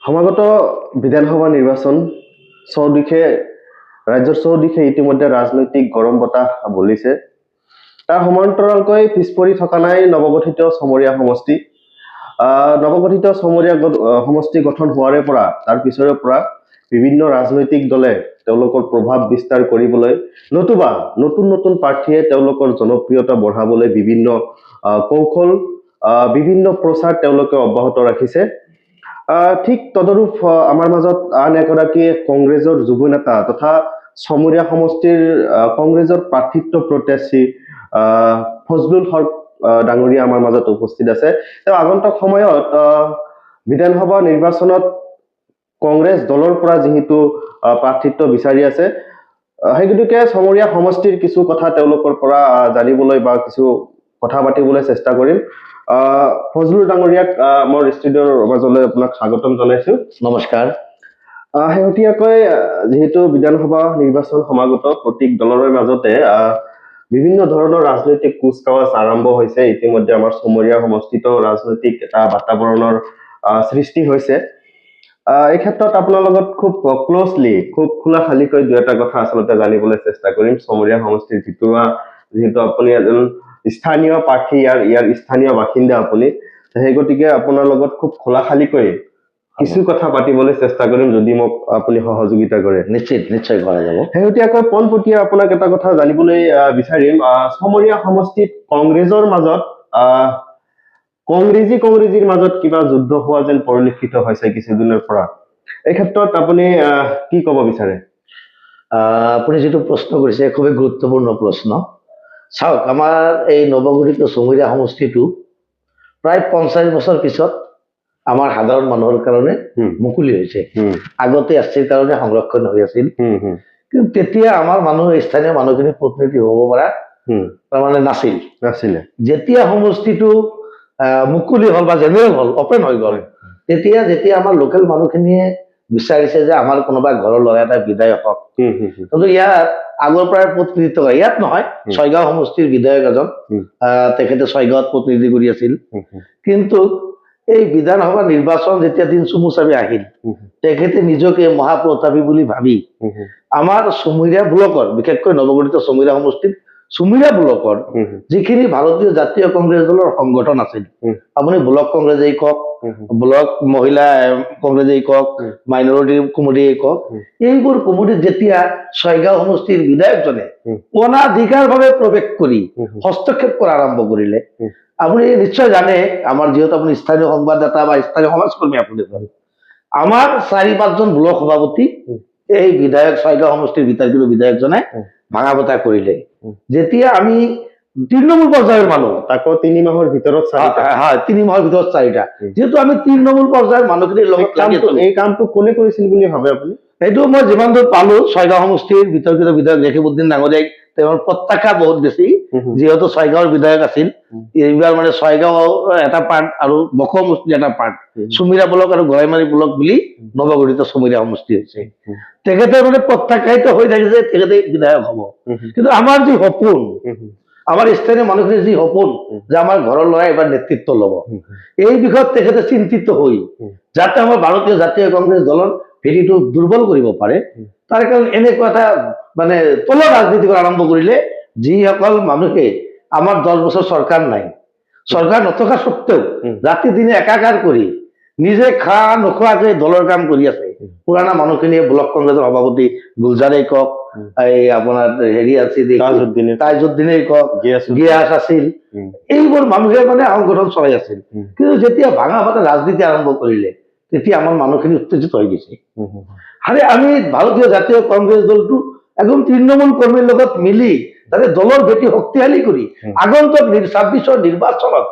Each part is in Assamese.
সমাগত বিধানসভা নিৰ্বাচন চৌদিশে ৰাজ্যৰ চৌদিশে ইতিমধ্যে ৰাজনৈতিক গৰম বতাহ বলিছে। তাৰ সমান্তৰালকৈ পিছ পৰি থকা নাই নৱগঠিত চমৰীয়া সমষ্টি। নৱগঠিত চমৰীয়া সমষ্টি গঠন হোৱাৰে পৰা তাৰ পিছৰে পৰা বিভিন্ন ৰাজনৈতিক দলে তেওঁলোকৰ প্ৰভাৱ বিস্তাৰ কৰিবলৈ নতুবা নতুন নতুন প্ৰাৰ্থীয়ে তেওঁলোকৰ জনপ্ৰিয়তা বঢ়াবলৈ বিভিন্ন কৌশল বিভিন্ন প্ৰচাৰ তেওঁলোকে অব্যাহত ৰাখিছে। ঠিক তদৰূপ আমাৰ মাজত আন এগৰাকী কংগ্ৰেছৰ যুৱ নেতা তথা চমৰীয়া সমষ্টিৰ কংগ্ৰেছৰ প্ৰাৰ্থিত্ব প্ৰত্যাশী ফজলুল হক ডাঙৰীয়া আমাৰ মাজত উপস্থিত আছে। তেওঁ আগন্তুক সময়ত বিধানসভা নিৰ্বাচনত কংগ্ৰেছ দলৰ পৰা যিহেতু প্ৰাৰ্থিত্ব বিচাৰি আছে, সেই গতিকে চমৰীয়া সমষ্টিৰ কিছু কথা তেওঁলোকৰ পৰা জানিবলৈ বা কিছু কথা পাতিবলৈ চেষ্টা কৰিম। ফজলুল ডাঙৰীয়াক মোৰ ষ্টুডিঅ'ৰ মাজলৈ আপোনাক স্বাগতম জনাইছো। নমস্কাৰ। শেহতীয়াকৈ যেহেতু বিধানসভা নিৰ্বাচন সমাগত প্ৰত্যেক দলৰে মাজতে বিভিন্ন ধৰণৰ ৰাজনৈতিক কুচকাৱাজ আৰম্ভ হৈছে। ইতিমধ্যে আমাৰ চমৰীয়া সমষ্টিত ৰাজনৈতিক এটা বাতাবৰণৰ সৃষ্টি হৈছে। এই ক্ষেত্ৰত আপোনাৰ লগত খুব ক্লজলি খুব খোলাখালিকৈ দুই এটা কথা আচলতে জানিবলৈ চেষ্টা কৰিম। চমৰীয়া সমষ্টিৰ ভিতৰুৱা যেহেতু আপুনি এজন স্থানীয় প্ৰাৰ্থী, ইয়াৰ স্থানীয় বাসিন্দা আপুনি, সেই গতিকে আপোনাৰ লগত খুব খোলাখালিকৈ কিছু কথা পাতিবলৈ চেষ্টা কৰিম যদি মোক আপুনি সহযোগিতা কৰে। নিশ্চয় কৰা যাব। শেহতীয়াকৈ পোনপটীয়া আপোনাক এটা কথা জানিবলৈ বিচাৰিম। চমৰীয়া সমষ্টিত কংগ্ৰেছৰ মাজত কংগ্ৰেছীৰ মাজত কিবা যুদ্ধ হোৱা যেন পৰিলক্ষিত হৈছে কিছুদিনৰ পৰা। এই ক্ষেত্ৰত আপুনি কি ক'ব বিচাৰে? আপুনি যিটো প্ৰশ্ন কৰিছে খুবেই গুৰুত্বপূৰ্ণ প্ৰশ্ন। চাওক, আমাৰ এই নৱগঠিত চমৰীয়া সমষ্টিটো প্ৰায় 50 বছৰ পিছত আমাৰ সাধাৰণ মানুহৰ কাৰণে মুকলি হৈছে। আগতে আছিল কাৰণে সংৰক্ষণ হৈ আছিল, কিন্তু তেতিয়া আমাৰ স্থানীয় মানুহখিনি প্ৰতিনিধি হ'ব পৰা তাৰমানে নাছিলে। যেতিয়া সমষ্টিটো মুকলি হ'ল বা জেনেৰেল হ'ল, অপেন হৈ গ'ল, যেতিয়া আমাৰ লোকেল মানুহখিনিয়ে বিচাৰিছে যে আমাৰ কোনোবা ঘৰৰ ল'ৰা এটা বিধায়ক হওক, কিন্তু ইয়াত আগৰ পৰাই প্ৰতিনিধিত্ব কৰে। ইয়াত নহয়, ছয়গাঁও সমষ্টিৰ বিধায়ক এজন, তেখেতে ছয়গাঁৱত প্ৰতিনিধি কৰি আছিল। কিন্তু এই বিধানসভা নিৰ্বাচন যেতিয়া দিন চমু চাপি আহিল, তেখেতে নিজকে মহাপ্ৰতাপী বুলি ভাবি আমাৰ চমৰীয়া ব্লকৰ, বিশেষকৈ নৱগঠিত চমৰীয়া সমষ্টিত চমৰীয়া ব্লকৰ যিখিনি ভাৰতীয় জাতীয় কংগ্ৰেছ দলৰ সংগঠন আছিল, আপুনি ব্লক কংগ্ৰেছেই কওক, ব্লক মহিলা কংগ্ৰেছেই কওক, মাইনৰিটি কমিটিয়েই কওক, এইবোৰ কমিটিত যেতিয়া ছয়গাঁও সমষ্টিৰ বিধায়কজনে অনাধিকাৰভাৱে প্ৰৱেশ কৰি হস্তক্ষেপ কৰা আৰম্ভ কৰিলে, আপুনি নিশ্চয় জানে, আমাৰ যিহেতু আপুনি স্থানীয় সংবাদদাতা বা স্থানীয় সমাজকৰ্মী, আপুনি আমাৰ 4-5জন ব্লক সভাপতি এই বিধায়ক ছয়গাঁও সমষ্টিৰ বিতাৰ্কিত বিধায়কজনে ভাঙা পতা কৰিলে। যেতিয়া আমি তৃণমূল পৰ্যায়ৰ মানুহ, তাকো 3 মাহৰ ভিতৰত 4টা, যিহেতু আমি তৃণমূল পৰ্যায়ৰ মানুহখিনিৰ লগত এই কামটো কোনে কৰিছিল বুলি ভাবে আপুনি? এইটো মই যিমান দূৰ পালো, ছয়গাঁও সমষ্টিৰ বিতৰ্কিত বিধায়ক ৰেখিবুদ্দিন ডাঙৰীয়াই তেওঁৰ প্ৰত্যাশা বহুত বেছি, যিহেতু ছয়গাঁৱৰ বিধায়ক আছিল। এইবাৰ মানে ছয়গাঁও এটা পাৰ্ট আৰু বকো সমষ্টি এটা পাৰ্ট, চুমিৰা ব্লক আৰু গৰাইমাৰী ব্লক বুলি নৱগঠিত চমৰীয়া সমষ্টি হৈছে। তেখেতে মানে প্ৰত্যাশিত হৈ থাকিছে তেখেতে বিধায়ক হ'ব। কিন্তু আমাৰ যি সপোন, আমাৰ স্থানীয় মানুহখিনিৰ যি সপোন যে আমাৰ ঘৰৰ ল'ৰাই এবাৰ নেতৃত্ব ল'ব, এই বিষয়ত তেখেতে চিন্তিত হৈ যাতে আমাৰ ভাৰতীয় জাতীয় কংগ্ৰেছ দলৰ ভেটিটো দুৰ্বল কৰিব পাৰে, তাৰ কাৰণে এনেকুৱা এটা মানে তলৰ ৰাজনীতি কৰা আৰম্ভ কৰিলে, যিসকল মানুহে আমাৰ 10 বছৰ চৰকাৰ নাই, চৰকাৰ নথকা স্বত্বেও ৰাতি দিনে একাকাৰ কৰি নিজে নোখোৱাকৈ দলৰ কাম কৰি আছে। পুৰণা মানুহখিনিয়ে ব্লক কংগ্ৰেছৰ সভাপতি গুলজাৰেই কওক, এই আপোনাৰ হেৰি আছিল তাজউদ্দিনেই কওক, গিয়াছ আছিল, এইবোৰ মানুহে মানে সংগঠন চলাই আছিল। কিন্তু যেতিয়া ভাঙা পাতা ৰাজনীতি আৰম্ভ কৰিলে, তেতিয়া আমাৰ মানুহখিনি উত্তেজিত হৈ গৈছে। আৰে আমি ভাৰতীয় জাতীয় কংগ্ৰেছ দলটো একদম তৃণমূল কৰ্মীৰ লগত মিলি তাতে দলৰ ভেটি শক্তিশালী কৰি আগন্তুক 26ৰ নিৰ্বাচনত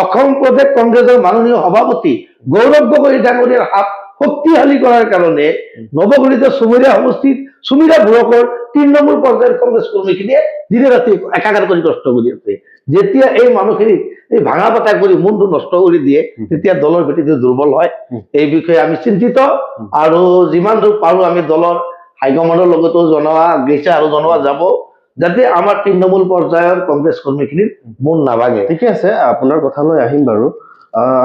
অসম প্ৰদেশ কংগ্ৰেছৰ মাননীয় সভাপতি গৌৰৱ গগৈ ডাঙৰীয়াৰ হাত শক্তিশালী কৰাৰ কাৰণে নৱগঠিত চমৰীয়া সমষ্টিত চুমিৰা ব্লকৰ তৃণমূল পৰ্যায়ৰ কংগ্ৰেছ কৰ্মীখিনিয়ে দিনে ৰাতি একাকাৰ কৰি কষ্ট কৰি আছে। যেতিয়া এই মানুহখিনিক এই ভাঙা পাতা কৰি মনটো নষ্ট কৰি দিয়ে, তেতিয়া দলৰ ভেটিটো দুৰ্বল হয়। এই বিষয়ে আমি চিন্তিত, আৰু যিমান দূৰ পাৰো আমি দলৰ হাইকমাণ্ডৰ লগতো জনোৱা গৈছে আৰু জনোৱা যাব, যাতে আমাৰ তৃণমূল পৰ্যায়ৰ কংগ্ৰেছ কৰ্মীখিনিৰ মন নাভাঙে। ঠিকে আছে, আপোনাৰ কথালৈ আহিম বাৰু।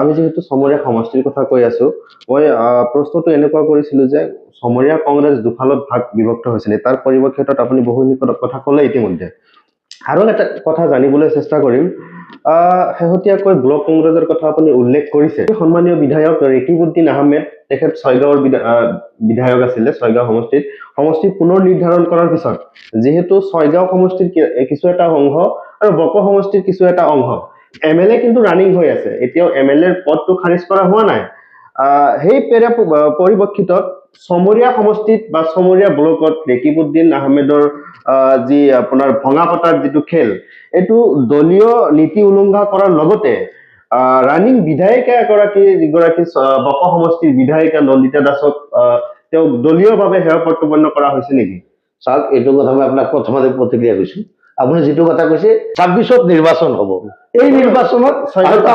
আমি যিহেতু চমৰীয়া সমষ্টিৰ কথা কৈ আছো, মই প্ৰশ্নটো এনেকুৱা কৰিছিলো যে চমৰীয়া কংগ্ৰেছ দুফালত বিভক্ত হৈছিলে, তাৰ পৰিপ্ৰেক্ষিতত আপুনি বহুখিনি কথা ক'লে ইতিমধ্যে। আৰু এটা কথা জানিবলৈ চেষ্টা কৰিম, শেহতীয়াকৈ ব্লক কংগ্ৰেছৰ কথা আপুনি উল্লেখ কৰিছে। সন্মানীয় বিধায়ক ৰেকিবউদ্দিন আহমেদ, তেখেত ছয়গাঁৱৰ বিধায়ক আছিলে, ছয়গাঁও সমষ্টি পুনৰ নিৰ্ধাৰণ কৰাৰ পিছত যিহেতু ছয়গাঁও সমষ্টিৰ কিছু এটা অংশ আৰু বকো সমষ্টিৰ কিছু এটা অংশ MLA কিন্তু ৰানিং হৈ আছে, এতিয়াও MLA পদটো খাৰিজ কৰা হোৱা নাই। সেই পৰিপ্ৰেক্ষিতত চমৰীয়া সমষ্টিত বা চমৰীয়া ব্লকত ৰেকিবউদ্দিন আহমেদৰ যি আপোনাৰ ভঙা পতাৰ যিটো খেল, এইটো দলীয় নীতি উলংঘা কৰাৰ লগতে ৰানিং বিধায়িকা যিগৰাকী বকো সমষ্টিৰ বিধায়িকা নন্দিতা দাসক তেওঁক দলীয়ভাৱে সেৱা প্ৰত্যাপন্ন কৰা হৈছে নেকি? চাওক, এইটো কথা মই আপোনাক প্ৰথমতে প্ৰতিক্ৰিয়া কৰিছো। আপুনি যিটো কথা কৈছে 26ত নিৰ্বাচন হ'ব, এই নিৰ্বাচনত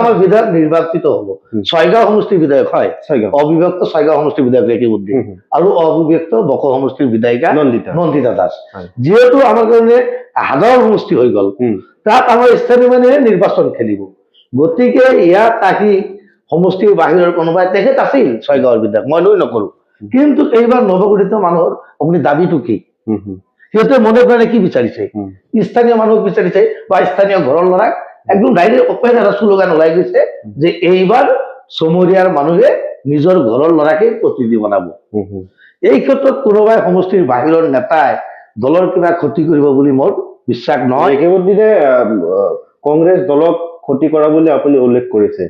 আমাৰ বিধায়ক নিৰ্বাচিত হ'ব। ছয়গাঁও সমষ্টিৰ বিধায়ক হয়, অবিভক্ত ছয়গাঁও সমষ্টিৰ বিধায়ক ৰেকিবউদ্দিন আৰু অবিভক্ত বকো সমষ্টিৰ বিধায়িকা নন্দিতা দাস। যিহেতু আমাৰ কাৰণে হাজাৰ সমষ্টি হৈ গ'ল, তাত আমাৰ স্থানীয় মানুহে নিৰ্বাচন খেলিব। গতিকে ইয়াত আহি সমষ্টিৰ বাহিৰৰ কোনোবাই, তেখেত আছিল ছয়গাঁৱৰ বিধায়ক, মই লৈ নকৰো, কিন্তু এইবাৰ নৱগঠিত মানুহৰ আপুনি দাবীটো কি? সিহঁতে মনে প্ৰাণে কি বিচাৰিছে? স্থানীয় মানুহক বিচাৰিছে বা স্থানীয় ঘৰৰ ল'ৰাক একদম ডাইৰেক্ট অপেন এটা শ্লোগান ওলাই গৈছে যে এইবাৰ চমৰীয়াৰ মানুহে নিজৰ ঘৰৰ ল'ৰাকে প্ৰতিনিধি বনাব। এই ক্ষেত্ৰত কোনোবাই সমষ্টিৰ বাহিৰৰ নেতাই দলৰ কিবা ক্ষতি কৰিব বুলি মোৰ বিশ্বাস নহয়। ৰেকিবউদ্দিনে কংগ্ৰেছ দলক ক্ষতি কৰা বুলি আপুনি উল্লেখ কৰিছে,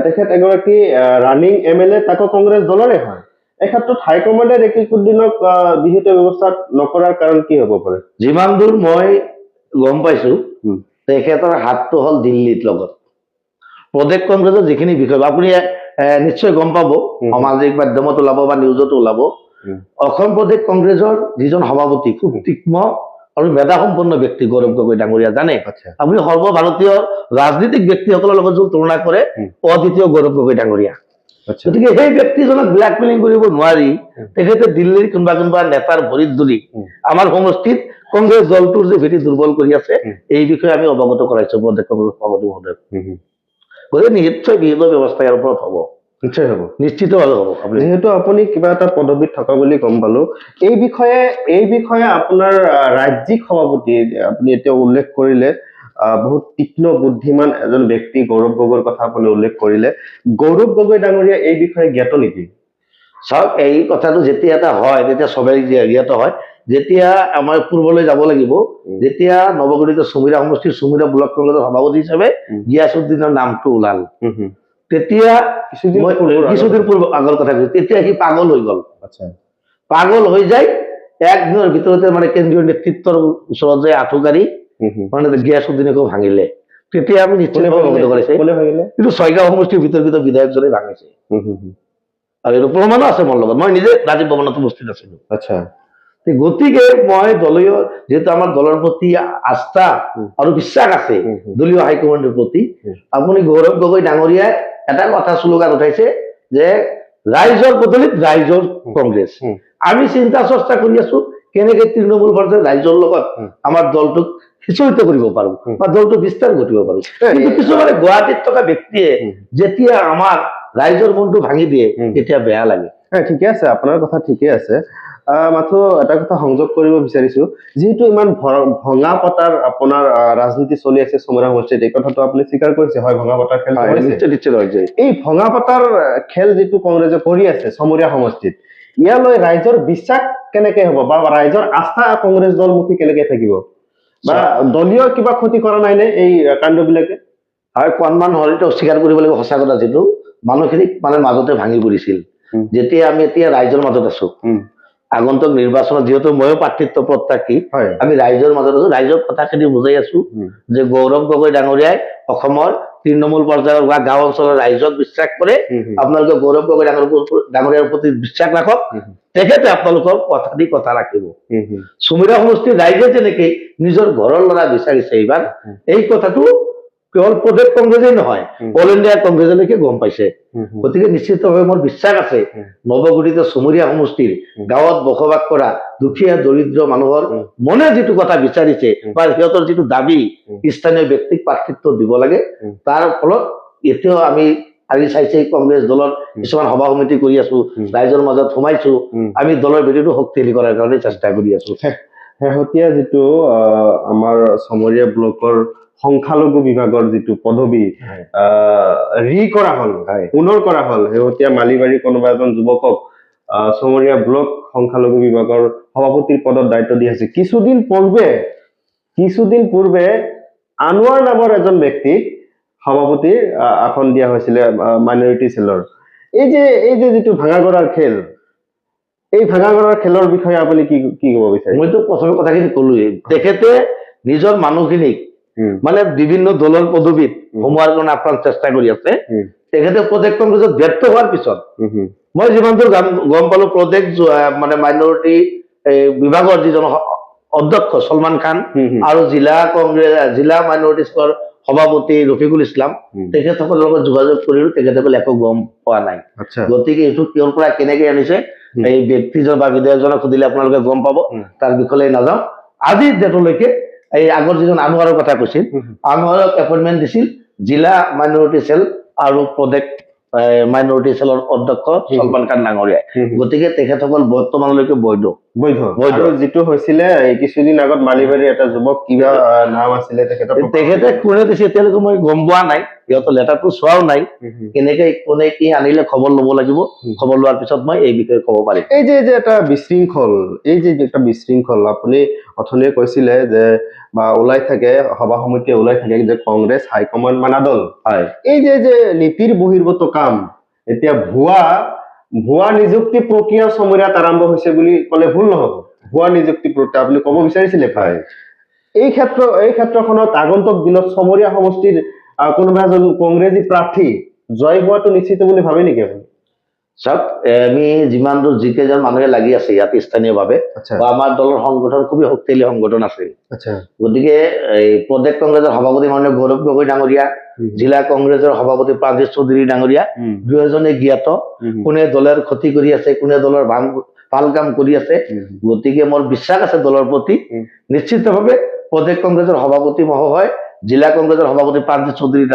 তেখেত এগৰাকী ৰানিং MLA, তাকো কংগ্ৰেছ দলৰে হয়। এই ক্ষেত্ৰত হাইকমাণ্ডে ৰেকিবউদ্দিনক বিহিত ব্যৱস্থা নকৰাৰ কাৰণ কি হ'ব পাৰে? যিমান দূৰ মই গম পাইছো, তেখেতৰ হাতটো হ'ল দিল্লীত লগত। প্ৰদেশ কংগ্ৰেছৰ যিখিনি বিষয় আপুনি নিশ্চয় গম পাব, সামাজিক মাধ্যমত ওলাব বা নিউজতো ওলাব, অসম প্ৰদেশ কংগ্ৰেছৰ যিজন সভাপতি খুব তীক্ষ্ণ আৰু মেধাসম্পন্ন ব্যক্তি গৌৰৱ গগৈ ডাঙৰীয়া, জানে আপুনি সৰ্বভাৰতীয় ৰাজনীতিক ব্যক্তিসকলৰ লগত যদি তুলনা কৰে, অদ্বিতীয় গৌৰৱ গগৈ ডাঙৰীয়া। গতিকে সেই ব্যক্তিজনক ব্লেকমেইলিং কৰিব নোৱাৰি তেখেতে দিল্লীৰ কোনোবা নেতাৰ ভৰিত ধৰি আমাৰ সমষ্টিত কংগ্ৰেছ দলটোৰ যে ভেটি দুৰ্বল কৰি আছে, এই বিষয়ে আমি অৱগত কৰাইছো প্ৰদেশ কংগ্ৰেছ সভাপতি মহোদয়। গতিকে নিশ্চয় বিহিত ব্যৱস্থা ইয়াৰ ওপৰত হ'ব, নিশ্চয় হ'ব, নিশ্চিতভাৱে হ'ব। যিহেতু আপুনি কিবা এটা পদবীত থকা বুলি গম পালো, এই বিষয়ে আপোনাৰ ৰাজ্যিক সভাপতি আপুনি এতিয়া উল্লেখ কৰিলে, বহুত তীক্ষ্ণ বুদ্ধিমান এজন ব্যক্তি গৌৰৱ গগৈৰ কথা আপুনি উল্লেখ কৰিলে, গৌৰৱ গগৈ ডাঙৰীয়া এই বিষয়ে জ্ঞাত নেকি? চাওক, এই কথাটো যেতিয়া এটা হয় তেতিয়া সবেই জ্ঞাত হয়। যেতিয়া আমাৰ পূৰ্বলৈ যাব লাগিব, যেতিয়া নৱগঠিত চমৰীয়া সমষ্টিৰ চমৰীয়া ব্লক কংগ্ৰেছৰ সভাপতি হিচাপে গিয়াছুদ্দিনৰ নামটো ওলাল, তেতিয়া কিছুদিন পূৰ্ব আগৰ কথা কৈছো, তেতিয়া সি পাগল হৈ গ'ল। পাগল হৈ যায় একদিনৰ ভিতৰতে, মানে কেন্দ্ৰীয় নেতৃত্বৰ ওচৰত যে আঁঠুকাৰি মানে গিয়াছুদ্দিনকো ভাঙিলে। তেতিয়া আমি নিশ্চয় অৱগত কৰিছে, কিন্তু ছয়গাঁও সমষ্টিৰ বিতৰ্কিত বিধায়কজনে ভাঙিছে আৰু এইটো প্ৰমাণো আছে মোৰ লগত, মই নিজে ৰাজীৱ ভৱনত উপস্থিত আছিলো। গতিকে মই দলীয়, যেহেতু আমাৰ দলৰ প্ৰতি আস্থা আৰু বিশ্বাস আছে দলীয় হাইকমাণ্ডৰ প্ৰতি, আপুনি গৌৰৱ গগৈ ডাঙৰীয়াই এটা কথা শ্লোগান উঠাইছে যে ৰাইজৰ বদলিত ৰাইজৰ কংগ্ৰেছ। আমি চিন্তা চৰ্চা কৰি আছো কেনেকে তৃণমূল পৰ্যায়ত ৰাইজৰ লগত আমাৰ দলটোক সিঁচৰিত কৰিব পাৰো বা দলটো বিস্তাৰ ঘটিব পাৰো। কিন্তু কিছুমানে গুৱাহাটীত থকা ব্যক্তিয়ে যেতিয়া আমাৰ ৰাইজৰ মনটো ভাঙি দিয়ে, তেতিয়া বেয়া লাগে। ঠিকে আছে, আপোনাৰ কথা ঠিকে আছে। মাথো এটা কথা সংযোগ কৰিব বিচাৰিছো, যিহেতু ইমান ভঙা পতাৰ আপোনাৰ ৰাজনীতি চলি আছে চমৰীয়া সমষ্টিত, এই কথাটো আপুনি স্বীকাৰ কৰিছে, হয় ভঙা পতাৰ খেল হৈছে। এই ভঙা পতাৰ খেল যিটো কংগ্ৰেছে কৰি আছে চমৰীয়া সমষ্টিত, ইয়ালৈ ৰাইজৰ বিশ্বাস কেনেকে হ'ব বা ৰাইজৰ আস্থা কংগ্ৰেছ দলমুখী কেনেকে থাকিব, বা দলীয় কিবা ক্ষতি কৰা নাই নে এই কাণ্ডবিলাকে? হয়, কণমান হৰিটো স্বীকাৰ কৰিব লাগিব, সঁচা কথা, যিটো মানুহখিনিক মানে মাজতে ভাঙি পৰিছিল। যেতিয়া আমি এতিয়া ৰাইজৰ মাজত আছো, আগন্তুক নিৰ্বাচনত যিহেতু ময়ো প্ৰাৰ্থিত্ব প্ৰত্যাশী, আমি ৰাইজৰ মাজত আছো, ৰাইজৰ কথাখিনি বুজাই আছো যে গৌৰৱ গগৈ ডাঙৰীয়াই অসমৰ তৃণমূল পৰ্যায়ৰ বা গাঁও অঞ্চলৰ ৰাইজক বিশ্বাস কৰে, আপোনালোকে গৌৰৱ গগৈ ডাঙৰীয়াৰ প্ৰতি বিশ্বাস ৰাখক, তেখেতে আপোনালোকৰ কথা দি কথা ৰাখিব। চমৰীয়া সমষ্টিৰ ৰাইজে যেনেকে নিজৰ ঘৰৰ ল'ৰা বিচাৰিছে এইবাৰ, এই কথাটো কেৱল প্ৰদেশ কংগ্ৰেছেই নহয়, অল ইণ্ডিয়া কংগ্ৰেছলৈকে গম পাইছে। গতিকে নিশ্চিতভাৱে মোৰ বিশ্বাস আছে নৱগঠিত চমৰীয়া সমষ্টিৰ গাঁৱত বসবাস কৰা দুখীয়া দৰিদ্ৰ মানুহৰ মনে যিটো কথা বিচাৰিছে বা সিহঁতৰ যিটো দাবী স্থানীয় ব্যক্তিক প্ৰাৰ্থিত্ব দিব লাগে, তাৰ ফলত এতিয়াও আমি আজি চাইছে কংগ্ৰেছ দলৰ কিছুমান সভা সমিতি কৰি আছো, ৰাইজৰ মাজত সোমাইছো, আমি দলৰ ভেটিটো শক্তিশালী কৰাৰ কাৰণে চেষ্টা কৰি আছো। শেহতীয়া যিটো আমাৰ চমৰীয়া ব্লকৰ সংখ্যালঘু বিভাগৰ যিটো পদবী কৰা হ'ল, পুনৰ কৰা হ'ল, শেহতীয়া মালিবাৰী কোনোবা এজন যুৱকক চমৰীয়া ব্লক সংখ্যালঘু বিভাগৰ সভাপতিৰ পদত দায়িত্ব দি আছে। কিছুদিন পূৰ্বে আনোৱাৰ নামৰ এজন ব্যক্তিক সভাপতিৰ আসন দিয়া হৈছিলে মাইনৰিটি চেলৰ। এই যে যিটো ভাঙাগড়াৰ খেল, এই ভাঙাগড়াৰ খেলৰ বিষয়ে আপুনি কি ক'ব বিচাৰে? মইতো প্ৰথমে কথাখিনি ক'লোৱেই, তেখেতে নিজৰ মানুহখিনিক মানে বিভিন্ন দলৰ পদবীত সোমোৱাৰ কাৰণে আপ্ৰাণ চেষ্টা কৰি আছে। তেখেতে প্ৰজেক্ট কংগ্ৰেছত ব্যৰ্থ হোৱাৰ পিছত মই যিমান দূৰ গম পালো, প্ৰজেক্ট মানে মাইনৰিটি বিভাগৰ যিজন অধ্যক্ষ সলমান খান আৰু জিলা মাইনৰিটি স্কৰ সভাপতি ৰফিকুল ইছলাম, তেখেতসকলৰ লগত যোগাযোগ কৰিলো, তেখেতসকলে একো গম পোৱা নাই। গতিকে এইটো কিহৰ পৰা কেনেকে আনিছে এই ব্যক্তিজন বা বিধায়কজনক সুধিলে আপোনালোকে গম পাব, তাৰ বিষয়ে নাযাওঁ। আজিৰ ডেটলৈকে এই আগৰ যিজন আনোৱাৰৰ কথা কৈছিল, আনোৱাৰক এপইণ্টমেণ্ট দিছিল জিলা মাইনৰিটি চেল আৰু প্ৰজেক্ট মাইনৰিটি চেলৰ অধ্যক্ষ সলমান খান ডাঙৰীয়াই। গতিকে তেখেতসকল বৰ্তমানলৈকে বৈধ। আৰু যিটো হৈছিলে কিছুদিন আগত মালিবাৰীৰ এটা যুৱক, কিবা নাম আছিলে তেখেতে কোনে দিছে এতিয়ালৈকে মই গম পোৱা নাই, সিহঁতৰ লেটাৰটো চোৱাও নাই। কেনেকে কোনে কি আনিলে খবৰ ল'ব লাগিব, খবৰ লোৱাৰ পিছত মই এই বিষয়ে ক'ব পাৰিম। এই যে এটা বিশৃংখল আপুনি অথনিয়ে কৈছিলে যে বা ওলাই থাকে, সভা সমিতিয়ে ওলাই থাকে যে কংগ্ৰেছ হাইকমাণ্ড মানাদল, এই যে নীতিৰ বহিৰ্ভূত কাম, এতিয়া ভুৱা নিযুক্তি প্ৰক্ৰিয়া চমৰীয়াত আৰম্ভ হৈছে বুলি ক'লে ভুল নহ'ব। ভুৱা নিযুক্তি প্ৰক্ৰিয়া আপুনি ক'ব বিচাৰিছিলে এই ক্ষেত্ৰখনত আগন্তুক দিনত চমৰীয়া সমষ্টিৰ কোনোবা এজন কংগ্ৰেছী প্ৰাৰ্থী জয় হোৱাটো নিশ্চিত বুলি ভাবে নেকি আপুনি? চাওক, আমি যিমান দূৰ যিকেইজন মানুহে লাগি আছে ইয়াত স্থানীয়ভাৱে, আমাৰ দলৰ সংগঠন খুবেই শক্তিশালী সংগঠন আছে। গতিকে এই প্ৰদেশ কংগ্ৰেছৰ সভাপতি মাননীয় গৌৰৱ গগৈ ডাঙৰীয়া, জিলা কংগ্ৰেছৰ সভাপতি প্ৰাণজিৎ চৌধুৰী ডাঙৰীয়া, দুয়োজনে জ্ঞাত। কোনে দলৰ ক্ষতি কৰি আছে, কোনে দলৰ ভাল কাম কৰি আছে। গতিকে মোৰ বিশ্বাস আছে দলৰ প্ৰতি। নিশ্চিতভাৱে প্ৰদেশ কংগ্ৰেছৰ সভাপতি মহোদয়, জিলা কংগ্ৰেছৰ সভাপতি প্ৰাণজিৎ চৌধুৰীৰ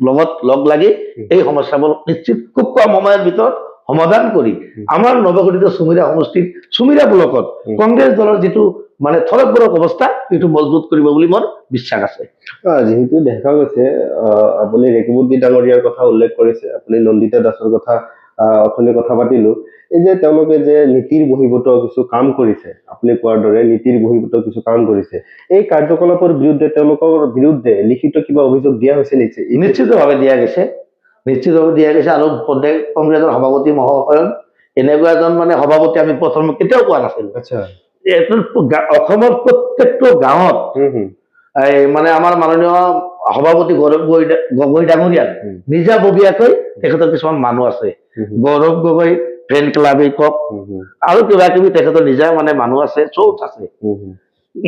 লগত লগ লাগি এই সমস্যাবোৰ নিশ্চিত খুব কম সময়ৰ ভিতৰত সমাধান কৰি আমাৰ নৱগঠিত চুমীৰা সমষ্টিত, চুমীৰা ব্লকত কংগ্ৰেছ দলৰ যিটো মানে থৰকবৰক অৱস্থা, এইটো মজবুত কৰিব বুলি মোৰ বিশ্বাস আছে। যিহেতু দেখা গৈছে, আপুনি ৰেকিবুদ্দিন ডাঙৰীয়াৰ কথা উল্লেখ কৰিছে, আপুনি নন্দিতা দাসৰ কথা অথনি কথা পাতিলো। এই যে তেওঁলোকে যে নীতিৰ বহিৰ্ভূত কিছু কাম কৰিছে, আপুনি কোৱাৰ দৰে নীতিৰ বহিৰ্ভূত কিছু কাম কৰিছে, এই কাৰ্যকলাপৰ বিৰুদ্ধে তেওঁলোকৰ বিৰুদ্ধে লিখিত কিবা অভিযোগ দিয়া হৈছে নেকি? নিশ্চিতভাৱে দিয়া গৈছে, আৰু প্ৰদেশ কংগ্ৰেছৰ সভাপতি মহোদয় এনেকুৱা এজন মানে সভাপতি আমি প্ৰথমে কেতিয়াও পোৱা নাছিলো। অসমৰ প্ৰত্যেকটো গাঁৱত মানে আমাৰ মাননীয় সভাপতি গৌৰৱ গগৈ ডাঙৰীয়াৰ নিজাববীয়াকৈ তেখেতৰ কিছুমান মানুহ আছে। গৌৰৱ গগৈ ফেন ক্লাবেই কওক আৰু কিবা কিবি তেখেতৰ নিজা মানে মানুহ আছে, চৌথ আছে।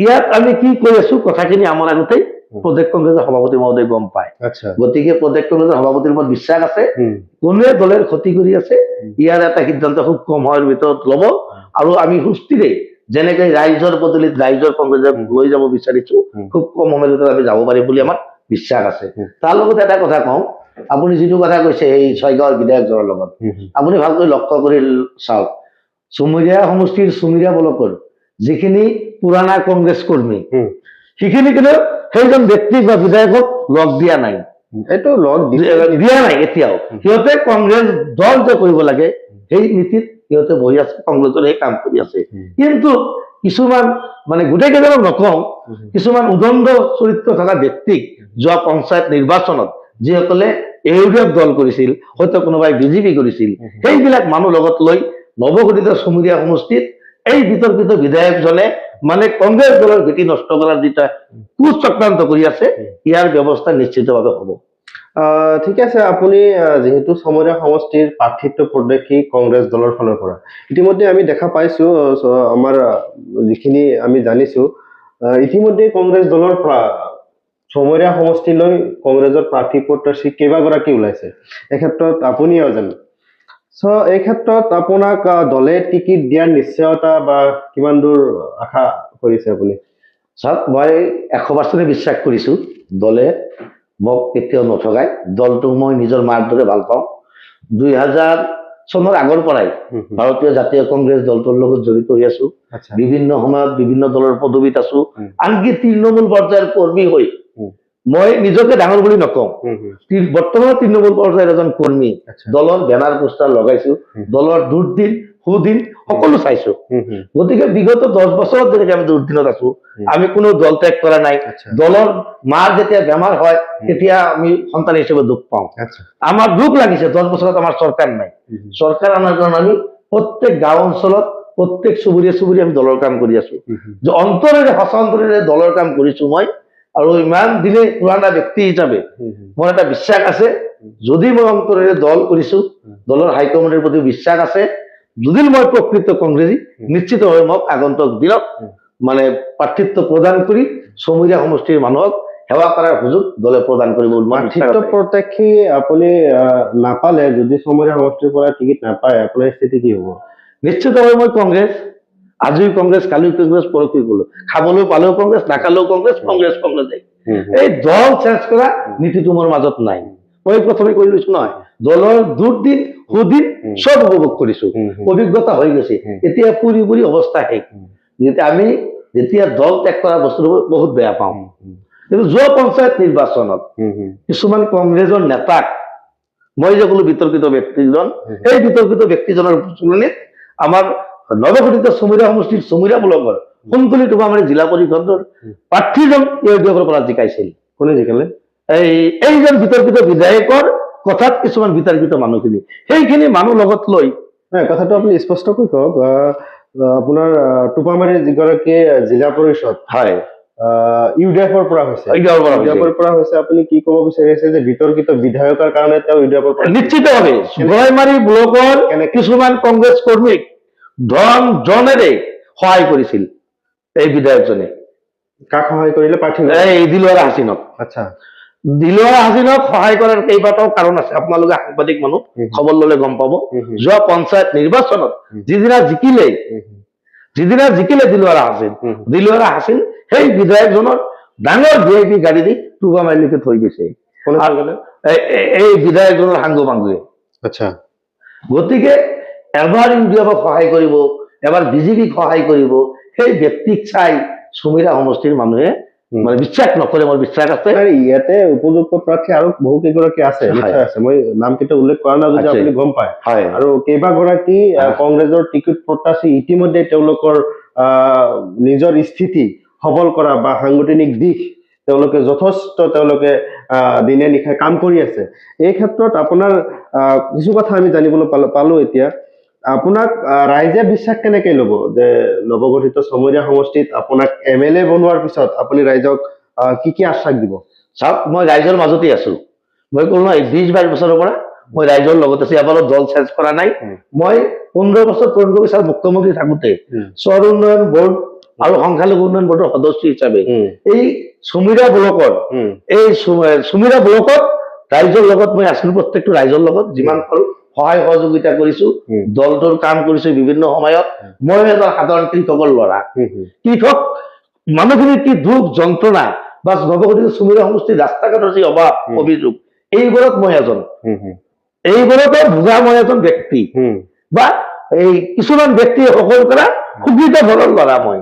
ইয়াত আমি কি কৰি আছো, কথাখিনি আমাৰ আগতেই প্ৰদেশ কংগ্ৰেছৰ সভাপতি মহোদয় গম পায়। গতিকে প্ৰদেশ কংগ্ৰেছৰ সভাপতিৰ ওপৰত বিশ্বাস আছে, কোনে দলৰ ক্ষতি কৰি আছে ইয়াৰ এটা সিদ্ধান্ত খুব কম সময়ৰ ভিতৰত ল'ব। আৰু আমি সুস্থিৰে যেনেকৈ ৰাইজৰ পদূলিত ৰাইজৰ কংগ্ৰেছক লৈ যাব বিচাৰিছো, খুব কম সময়ৰ ভিতৰত আমি যাব পাৰিম বুলি আমাৰ বিশ্বাস আছে। তাৰ লগত এটা কথা কওঁ, আপুনি যিটো কথা কৈছে এই ছয়গাঁৱৰ বিধায়কজনৰ লগত, আপুনি ভালকৈ লক্ষ্য কৰি চাওক, চুমীয়া সমষ্টিৰ চুমীয়া ব্লকৰ যিখিনি পুৰণা কংগ্ৰেছ কৰ্মী, সেইখিনি কিন্তু সেইজন ব্যক্তিক বা বিধায়কক লগ দিয়া নাই, দিয়া নাই এতিয়াও। সিহঁতে কংগ্ৰেছ দল যে কৰিব লাগে সেই নীতিত সিহঁতে বহি আছে, কংগ্ৰেছৰ সেই কাম কৰি আছে। কিন্তু কিছুমান মানে গোটেই কেইজনক নকওঁ, কিছুমান উদণ্ড চৰিত্ৰ থকা ব্যক্তিক যোৱা পঞ্চায়ত নিৰ্বাচনত যিসকলে ইউডিএফ দল কৰিছিল, হয়তো কোনোবাই বিজেপি কৰিছিল, সেইবিলাক মানুহ লগত লৈ নৱগঠিত চুমীয়া সমষ্টিত এই বিতৰ্কিত বিধায়কজনে মানে কংগ্ৰেছ দলৰ ভেটি নষ্ট কৰাৰ যিটা কুচক্ৰান্ত কৰি আছে, ইয়াৰ ব্যৱস্থা নিশ্চিতভাৱে হ'ব। ঠিক আছে, আপুনি যেহেতু চমৰীয়া সমষ্টিৰ প্ৰাৰ্থিত্ব প্ৰদেশী কংগ্ৰেছ দলৰ ফালৰ পৰা ইতিমধ্যে আমি দেখা পাইছো, আমাৰ যিখিনি আমি জানিছো ইতিমধ্যে কংগ্ৰেছ দলৰ পৰা চমৰীয়া সমষ্টিলৈ কংগ্ৰেছৰ প্ৰাৰ্থী প্ৰত্যাশী কেইবাগৰাকী ওলাইছে, এই ক্ষেত্ৰত আপুনিও জানে। এই ক্ষেত্ৰত আপোনাক দলে টিকিট দিয়াৰ নিশ্চয়তা বা কিমান দূৰ আশা কৰিছে আপুনি? চাওক, মই 100% বিশ্বাস কৰিছো দলে মোক কেতিয়াও নঠগায়। দলটোক মই নিজৰ মাৰ দৰে ভাল পাওঁ। 2000 চনৰ আগৰ পৰাই ভাৰতীয় জাতীয় কংগ্ৰেছ দলটোৰ লগত জড়িত হৈ আছো। আচ্ছা বিভিন্ন সময়ত বিভিন্ন দলৰ পদবীত আছো। হুম। আনকি তৃণমূল পৰ্যায়ৰ কৰ্মী হৈ মই নিজকে ডাঙৰ বুলি নকওঁ। বৰ্তমান তৃণমূল পৰ্যায়ৰ এজন কৰ্মী। আচ্ছা দলৰ বেনাৰ পোষ্টাৰ লগাইছো, দলৰ দুৰ্দিন সুদিন সকলো চাইছো। গতিকে বিগত 10 বছৰত যেনেকে আমি দুৰ্দিনত আছো, আমি কোনো দল ত্যাগ কৰা নাই। আচ্ছা দলৰ মাৰ যেতিয়া বেমাৰ হয় তেতিয়া আমি সন্তান হিসেবে দুখ পাওঁ। আচ্ছা আমাৰ দুখ লাগিছে 10 বছৰত আমাৰ সৰকাৰ নাই। সৰকাৰ আনাৰ কাৰণে আমি প্ৰত্যেক গাঁও অঞ্চলত প্ৰত্যেক চুবুৰীয়ে চুবুৰীয়ে আমি দলৰ কাম কৰি আছো। যে অন্তৰেৰে সঁচা অন্তৰেৰে দলৰ কাম কৰিছো মই। আৰু ইমান দিনে পুৰাণা ব্যক্তি হিচাপে মোৰ এটা বিশ্বাস আছে, যদি মই অন্তৰেৰে দল কৰিছো, দলৰ হাইকমাণ্ডৰ প্ৰতি বিশ্বাস আছে, যদি মই প্ৰকৃত কংগ্ৰেছী, নিশ্চিতভাৱে মোক আগন্তুক দিনত মানে প্ৰাৰ্থিত্ব প্ৰদান কৰি চমুৰীয়া সমষ্টিৰ মানুহক সেৱা কৰাৰ সুযোগ দলে প্ৰদান কৰিব বুলি মই বিশ্বাস প্ৰাৰ্থিত্ব আছে। প্ৰত্যাশী আপুনি নাপালে, যদি চমৰীয়া সমষ্টিৰ পৰা টিকিট নাপায়, আপোনাৰ স্থিতি কি হ'ব? নিশ্চিতভাৱে মই কংগ্ৰেছ, আজি কংগ্ৰেছ, কালি কংগ্ৰেছ, পৰহি গলো, খাবলৈ পালেও কংগ্ৰেছ, নাখালেও কংগ্ৰেছ, কংগ্ৰেছ কংগ্ৰেছ। এই দল চেঞ্জ কৰা নীতিটো মোৰ মাজত নাই। মই প্ৰথমে কৈ লৈছো নহয়, দলৰ দুৰ্দিন সুদিন চব উপভোগ কৰিছো, অভিজ্ঞতা হৈ গৈছে। এতিয়া পুৰি পুৰি অৱস্থা শেষ। আমি যেতিয়া দল ত্যাগ কৰা বস্তুটো বহুত বেয়া পাওঁ। কিন্তু যোৱা পঞ্চায়ত নিৰ্বাচনত কিছুমান কংগ্ৰেছৰ নেতাক মই যে কলো বিতৰ্কিত ব্যক্তিজন, সেই বিতৰ্কিত ব্যক্তিজনৰ তুলনাত আমাৰ নৱগঠিত চমুৰীয়া সমষ্টিৰ চমুৰীয়া ব্লকৰ সোণতলী টোপামাৰী জিলা পৰিষদৰ প্ৰাৰ্থীজন ইউডিএফৰ পৰা জিকাইছিল। কোনে জিকালে? এইজন বিতৰ্কিত বিধায়কৰ কথাত কিছুমান বিতৰ্কিত মানুহখিনি, সেইখিনি মানুহ লগত লৈ কথাটো আপুনি স্পষ্টকৈ কওক। আপোনাৰ টোপামাৰীৰ যিগৰাকী জিলা পৰিষদ হয় ইউডিএফৰ পৰা হৈছে, ইউডিএফৰ পৰা হৈছে, আপুনি কি ক'ব বিচাৰিছে যে বিতৰ্কিত বিধায়কৰ কাৰণে তেওঁ ইউডিএফৰ পৰা? নিশ্চিতভাৱে গড়মাৰী ব্লকৰ কিছুমান কংগ্ৰেছ কৰ্মীক জনেৰে সহায় কৰিছিল এই বিধায়কজনে। কাক সহায় কৰিলে? প্ৰাৰ্থী এই দিলৱাৰা হাছিনক। আচ্ছা, দিলৱাৰা হাছিনক সহায় কৰাৰ কেইবাটাও কাৰণ আছে, আপোনালোকে সাংবাদিক মানুহ খবৰ ললে গম পাব। যোৱা পঞ্চায়ত নিৰ্বাচনত যিদিনা জিকিলে দিলৱাৰা হাছিন, সেই বিধায়কজনৰ ডাঙৰ VIP গাড়ী দি টোপামাৰীলৈকে থৈ গৈছে এই বিধায়কজনৰ সাংগু পাংগুৱে। আচ্ছা, গতিকে এবাৰ ইউডিএফক সহায় কৰিব, এবাৰ বিজেপিক সহায় কৰিব, সেই ব্যক্তিক চাই চমুৰীয়া সমষ্টিৰ মানুহে মানে বিশ্বাস নকৰে। মোৰ বিশ্বাস আছে ইয়াতে উপযুক্ত প্ৰাৰ্থী আৰু বহু কেইগৰাকী আছে, নিশ্চয় আছে। মই নাম কেইটা উল্লেখ কৰা নাই যদি আপুনি গম পায়। আৰু কেইবাগৰাকী কংগ্ৰেছৰ টিকট প্ৰত্যাশী ইতিমধ্যে তেওঁলোকৰ নিজৰ স্থিতি সবল কৰা বা সাংগঠনিক দিশ তেওঁলোকে যথেষ্ট দিনে নিশাই কাম কৰি আছে। এই ক্ষেত্ৰত আপোনাৰ কিছু কথা আমি জানিবলৈ পালো এতিয়া। আপোনাক ৰাইজে বিশ্বাস কেনেকে ল'ব যে নৱগঠিত চমৰীয়া সমষ্টিত আপোনাক MLA বনোৱাৰ পিছত আপুনি ৰাইজক কি কি আশ্বাস দিব? চাওক, মই ৰাইজৰ মাজতে আছো। মই কলো নহয় 20-22 বছৰৰ পৰা মই ৰাইজৰ লগত আছো, এবাৰো দল চেঞ্জ কৰা নাই। মই 15 বছৰ তৰুণ গগৈ ছাৰ মুখ্যমন্ত্ৰী থাকোতে চহৰ উন্নয়ন বৰ্ড আৰু সংখ্যালঘু উন্নয়ন বৰ্ডৰ সদস্য হিচাপে এই চমুৰীয়া ব্লকত ৰাইজৰ লগত মই আছিলো। প্ৰত্যেকটো ৰাইজৰ লগত যিমান পাৰো সহায় সহযোগিতা কৰিছো, দলটোৰ কাম কৰিছো। বিভিন্ন সময়ত মই এজন সাধাৰণ কৃষকৰ ল'ৰা, কৃষক মানুহখিনিৰ কি দুখ যন্ত্ৰণা বা নৱগঠিত চমুৰীয়া সমষ্টিৰ ৰাস্তা ঘাটৰ যি অভাৱ অভিযোগ, এইবোৰত মই ভোগা মই এজন ব্যক্তি বা এই কিছুমান ব্যক্তিয়ে সকল কৰা সুবিধা ঘৰৰ ল'ৰা মই।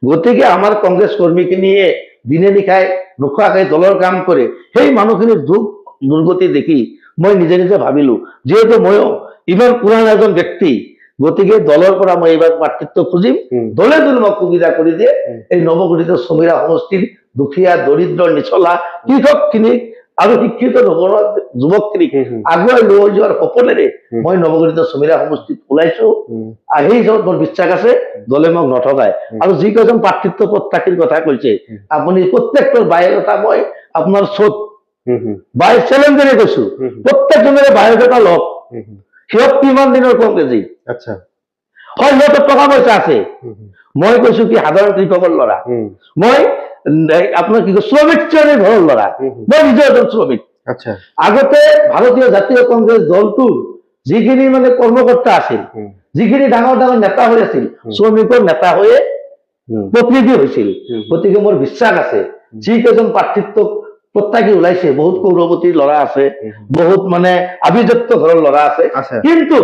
গতিকে আমাৰ কংগ্ৰেছ কৰ্মীখিনিয়ে দিনে নিশাই নোখোৱাকৈ দলৰ কাম কৰে। সেই মানুহখিনিৰ দুখ দুৰ্গতি দেখি মই নিজে নিজে ভাবিলো, যিহেতু ময়ো ইমান পুৰণা এজন ব্যক্তি, গতিকে দলৰ পৰা মই এইবাৰ প্ৰাৰ্থিত্ব খুজিম। দলে যদি মোক সুবিধা কৰি দিয়ে, এই নৱগঠিত চমুৰীয়া সমষ্টিৰ দুখীয়া দৰিদ্ৰ নিচলা কৃষকখিনিক আৰু শিক্ষিত যুৱকখিনিক আগুৱাই লৈ যোৱাৰ সপোনেৰে মই নৱগঠিত চমুৰীয়া সমষ্টিত ওলাইছো। সেই হিচাপত মোৰ বিশ্বাস আছে দলে মোক নঠগায়। আৰু যি কেইজন প্ৰাৰ্থিত্ব প্ৰত্যাশীৰ কথা কৈছে, আপুনি প্ৰত্যেকটোৰ বায়'ডাটা মই আপোনাৰ বাই চেলেঞ্জেৰে কৈছো, প্ৰত্যেকজনেৰে বায়'ডাটা লওক। সিহঁত কিমান দিনৰ কংগ্ৰেছী, হয় সিহঁতৰ টকা পইচা আছে। মই কৈছো কি সাধাৰণ কৃষকৰ ল'ৰা, মই আপোনাৰ কি শ্ৰমিক শ্ৰেণীৰ ঘৰৰ ল'ৰা, মই নিজে এজন শ্ৰমিক। আগতে ভাৰতীয় জাতীয় কংগ্ৰেছ দলটোৰ যিখিনি মানে কৰ্মকৰ্তা আছিল, যিখিনি ডাঙৰ ডাঙৰ নেতা হৈ আছিল, শ্ৰমিকৰ নেতা হৈয়ে প্ৰতিনিধি হৈছিল। গতিকে মোৰ বিশ্বাস আছে যি কেইজন প্ৰাৰ্থিত্ব প্ৰত্যেকে ওলাইছে, বহুত কৌৰৱতীৰ ল'ৰা আছে, বহুত মানে আভিজাত্য ঘৰৰ ল'ৰা আছে, আছে। কিন্তু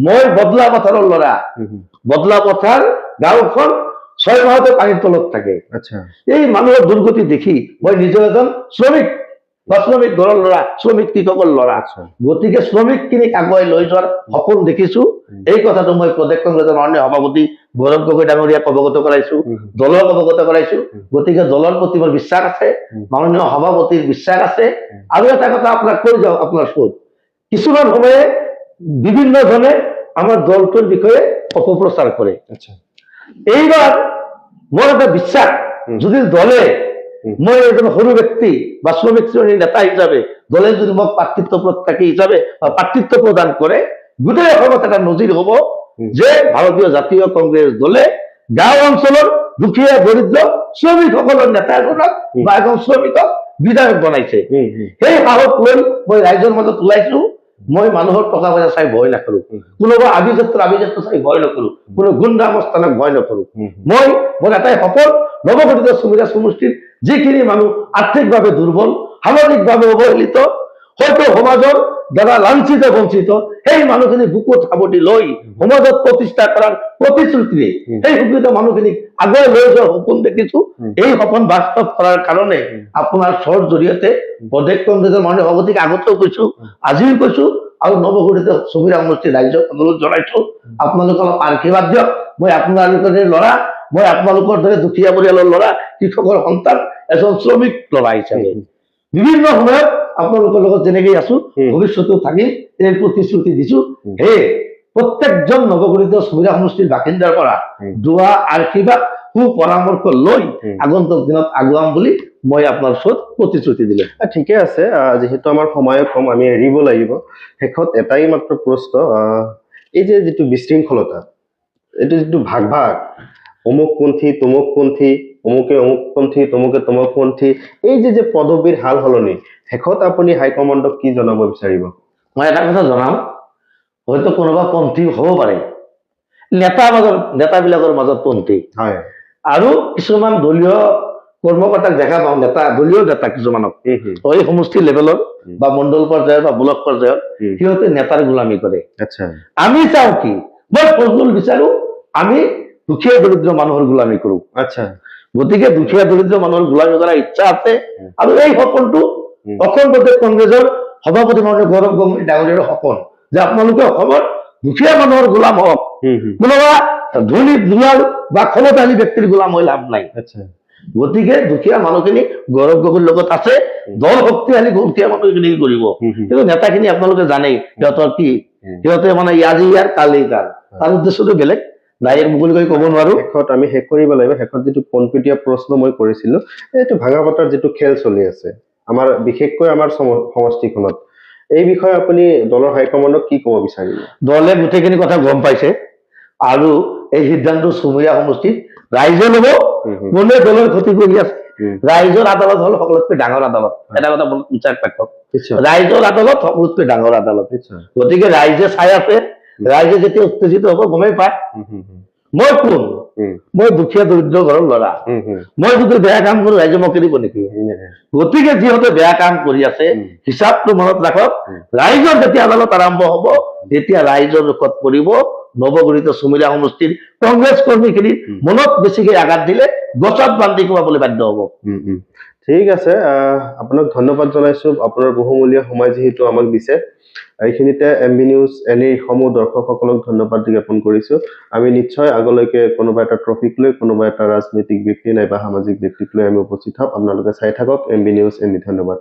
মই বদলা পথাৰৰ ল'ৰা, বদলা পথাৰ গাঁওখন 6 মাহতে পানীৰ তলত থাকে। আচ্ছা এই মানুহৰ দুৰ্গতি দেখি মই নিজে এজন শ্ৰমিক বা শ্ৰমিক ঘৰৰ ল'ৰা, শ্ৰমিক কৃষকৰ ল'ৰা, গতিকে শ্ৰমিকখিনিক আগুৱাই লৈ যোৱাৰ সপোন দেখিছো। এই কথাটো মই প্ৰদেশ কংগ্ৰেছৰ মাননীয় সভাপতি গৌৰৱ গগৈ ডাঙৰীয়াক অৱগত কৰাইছো, দলক অৱগত কৰাইছো। গতিকে দলৰ প্ৰতি মোৰ বিশ্বাস আছে, মাননীয় সভাপতিৰ বিশ্বাস আছে। আৰু এটা কথা আপোনাক কৈ যাওঁ, আপোনাৰ চোত কিছুমান সময়ে বিভিন্ন জনে আমাৰ দলটোৰ বিষয়ে অপপ্ৰচাৰ কৰে। আচ্ছা এইবাৰ মোৰ এটা বিশ্বাস, যদি দলে মই এজন সৰু ব্যক্তি বা শ্ৰমিক শ্ৰেণীৰ নেতা হিচাপে দলে যদি মোক প্ৰাৰ্থিত্ব প্ৰত্যাশী হিচাপে বা প্ৰাৰ্থিত্ব প্ৰদান কৰে, গোটেই অসমত এটা নজিৰ হব যে ভাৰতীয় জাতীয় কংগ্ৰেছ দলে গাঁও অঞ্চলৰ দুখীয়া দৰিদ্ৰ শ্ৰমিকসকলৰ নেতা এজনক বা এজন শ্ৰমিকক বিধায়ক বনাইছে। সেই সাহস লৈ মই ৰাইজৰ মাজত ওলাইছো। মই মানুহৰ টকা পইচা চাই ভয় নকৰো, কোনোবা আভিজাত্য চাই ভয় নকৰো, কোনো গুণ্ডা মস্তানক ভয় নকৰো। মোৰ এটাই সপোন, নৱগঠিত চুবুৰীয়া সমষ্টিৰ যিখিনি মানুহ আৰ্থিকভাৱে দুৰ্বল, সামাজিকভাৱে অৱহেলিত, হয়তো সমাজৰ দ্বাৰা লাঞ্ছিত বঞ্চিত, সেই মানুহখিনি বুকুত সাৱটি লৈ সমাজত প্ৰতিষ্ঠা কৰাৰ প্ৰতিশ্ৰুতিৰে সেই শিক্ষিত মানুহখিনিক আগুৱাই লৈ যোৱাৰ সপোন দেখিছো। এই সপোন বাস্তৱ কৰাৰ কাৰণে আপোনাৰ চৰ জৰিয়তে প্ৰদেশ কংগ্ৰেছৰ মাননীয় সভাপতিক আগতেও কৈছো, আজিও কৈছো, আৰু নৱগঠিত চুবুৰীয়া সমষ্টিৰ ৰাইজক অনুৰোধ জনাইছো, আপোনালোকে অলপ আশীৰ্বাদ দিয়ক। মই আপোনালোকৰ ল'ৰা, মই আপোনালোকৰ দৰে দুখীয়া পৰিয়ালৰ ল'ৰা, কৃষকৰ সন্তান, এজন শ্ৰমিক ল'ৰা হিচাপে বিভিন্ন সময়ত আপোনালোকৰ লগত যেনেকৈ আছো, ভৱিষ্যতেও থাকিম, এই প্ৰতিশ্ৰুতি দিছো। হে প্ৰত্যেকজন নৱগঠিত চুবুৰীয়া সমষ্টিৰ বাসিন্দাৰ পৰা দুৱা আশীৰ্বাদ সুপৰামৰ্শ লৈ আগন্তুক দিনত আগুৱাম বুলি মই আপোনাৰ ওচৰত প্ৰতিশ্ৰুতি দিলো। ঠিকে আছে, যিহেতু আমাৰ সময় কম, আমি এৰিব লাগিব। শেষত এটাই মাত্ৰ প্ৰশ্ন, এই যে যিটো বিশৃংখলতা, এইটো যিটো ভাগ ভাগ, অমুকপন্থী তমুকপন্থী, অমুকে অমুকপন্থী তমুকে তমুকপন্থী, এই যে পদবীৰ হাল সলনি, শেষত আপুনি হাইকমাণ্ডক কি জনাব বিচাৰিব? মই এটা কথা জনাম, হয়তো কোনোবা পন্থী হ'ব পাৰে, নেতাবিলাকৰ মাজত পন্থী, হয়, আৰু কিছুমান দলীয় কৰ্মকৰ্তাক দেখা পাওঁ, দলীয় নেতা কিছুমানক এই সমষ্টি লেভেলৰ বা মণ্ডল পৰ্যায়ৰ বা ব্লক পৰ্যায়ৰ সিহঁতে নেতাৰ গোলামী কৰে। আচ্ছা আমি চাওঁ কি, মই ফজলুল বিচাৰো আমি দুখীয়া দৰিদ্ৰ মানুহৰ গোলামী কৰো। আচ্ছা গতিকে দুখীয়া দৰিদ্ৰ মানুহৰ গোলামী কৰাৰ ইচ্ছা আছে, আৰু এই সপোনটো অসম প্ৰদেশ কংগ্ৰেছৰ সভাপতি মাননীয় গৌৰৱ গগৈ ডাঙৰীয়াৰ সপোন যে আপোনালোকে অসমৰ দুখীয়া মানুহৰ গোলাম হওক, কোনোবা ধনী দুলাল বা ক্ষমতাশালী ব্যক্তিৰ গোলাম হৈ লাভ নাই। গতিকে দুখীয়া মানুহখিনি গৌৰৱ গগৈৰ লগত আছে, দল শক্তিশালী দুখীয়া মানুহখিনি কৰিব। কিন্তু নেতাখিনি আপোনালোকে জানেই সিহঁতৰ কি, সিহঁতে মানে আজি ইয়াৰ কালি তাৰ, তাৰ উদ্দেশ্যটো বেলেগ। নাইৰ মুকলি কৰি ক'ব নোৱাৰো। শেষত আমি শেষ কৰিব লাগিব। শেষত যিটো পোনপটীয়া প্ৰশ্ন মই কৰিছিলো, এইটো ভাগা পতাৰ যিটো খেল চলি আছে আমাৰ, বিশেষকৈ আমাৰ সমষ্টিখনত, এই বিষয়ে আপুনি দলৰ হাইকমাণ্ডক কি ক'ব বিচাৰিব? দলে গোটেইখিনি কথা গম পাইছে, আৰু এই সিদ্ধান্ত চুবুৰীয়া সমষ্টিত ৰাইজে ল'ব। কোনে দলৰ ক্ষতি কৰি আছে, ৰাইজৰ আদালত হল সকলোতকৈ ডাঙৰ আদালত। এটা কথা মনত বিচাৰ পাঠক, ৰাইজৰ আদালত সকলোতকৈ ডাঙৰ আদালত। গতিকে ৰাইজে চাই আছে, ৰাইজে যেতিয়া উত্তেজিত হ'ব গমেই পায় মই কোন, মই দুখীয়া দৰিদ্ৰ ঘৰৰ ল'ৰা, মই যদি বেয়া কাম কৰো ৰাইজে মোক এৰিব নেকি? গতিকে যিহঁতে বেয়া কাম কৰি আছে হিচাপটো মনত ৰাখক, ৰাইজৰ যেতিয়া আদালত আৰম্ভ হ'ব তেতিয়া ৰাইজৰ মুখত পৰিব নৱগঠিত চুবুৰীয়া সমষ্টিৰ কংগ্ৰেছ কৰ্মীখিনিৰ মনত বেছিকৈ আঘাত দিলে গছত বান্ধি খুৱাবলৈ বাধ্য হ'ব। ঠিক আছে, আপোনাক ধন্যবাদ জনাইছো, আপোনাৰ বহুমূলীয়া সময় যিহেতু আমাক দিছে। এইখিনিতে MB নিউজ এনিৰ সমূহ দৰ্শকসকলক ধন্যবাদ জ্ঞাপন কৰিছো। আমি নিশ্চয় আগলৈকে কোনোবা এটা ট্ৰপিক লৈ, কোনোবা এটা ৰাজনৈতিক ব্যক্তি নাইবা সামাজিক ব্যক্তিক লৈ আমি উপস্থিত হম। আপোনালোকে চাই থাকক MB নিউজ এনি। ধন্যবাদ।